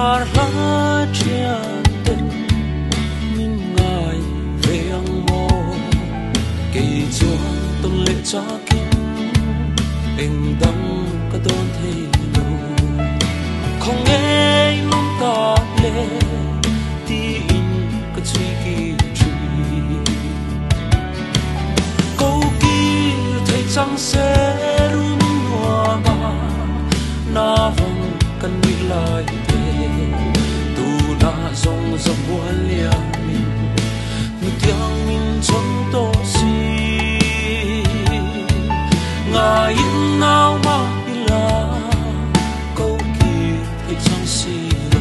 kar la chia tên min ngài về ang mô kỳ chuông tôn lệ cha kim em đắng cả đón thấy lâu không nghe nông ta lệ ti in cả suy kỳ truy câu kỳ thấy chẳng sẽ run hoa mà na vòng cần nghĩ lại thế tu na dòng dòng buồn lia mình tiếng mình trong tô si ngài in nào mà đi là câu kia thì chẳng xì lô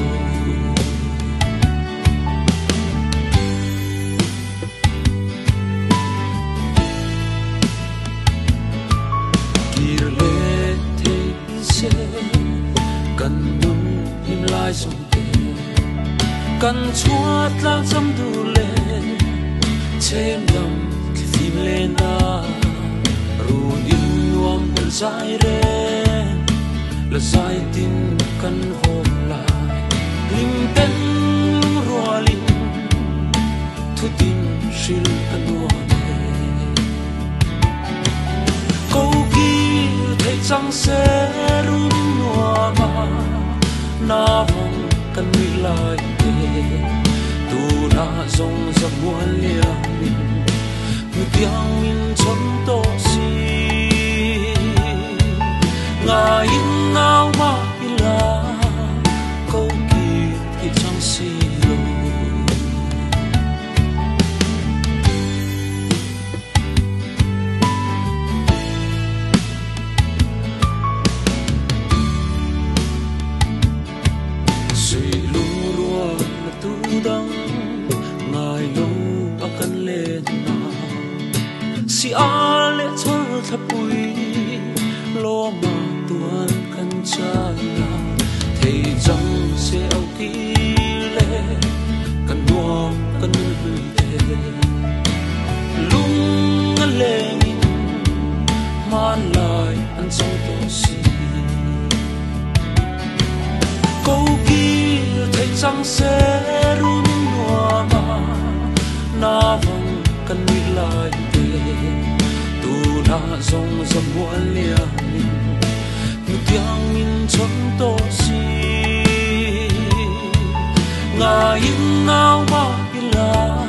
kia lệ thế sẽ cần đúng im lại dòng kề cần chuột lang dâm đủ lệ chém đầm khi phim lên ta ruộng in nuông bên dài re là dài tin cần hôm lại lim tên rùa lim thu tin sil cần đua câu kia thấy chẳng sẽ run nua mà na vòng cần nghĩ lại thế tu na dòng dòng buồn lia mình người tiếng mình trong tô si ngài in nào mà đi là câu kia thì chẳng xì lô suy lu rùa là tu đắng ngài lâu akan lên nào si a lệ thơ thập bụi lo mà tuan kan cha la thầy chẳng sẽ ao kỹ lệ kan nuông kan hủy thế lung ngân lệ nghìn man lại ăn trong tổ si câu kia thầy chẳng sẽ run nua mà na vòng kan nghĩ lại thế tu na dòng dòng buồn lia mình người tiếng mình trong tô si ngài in nào mà đi là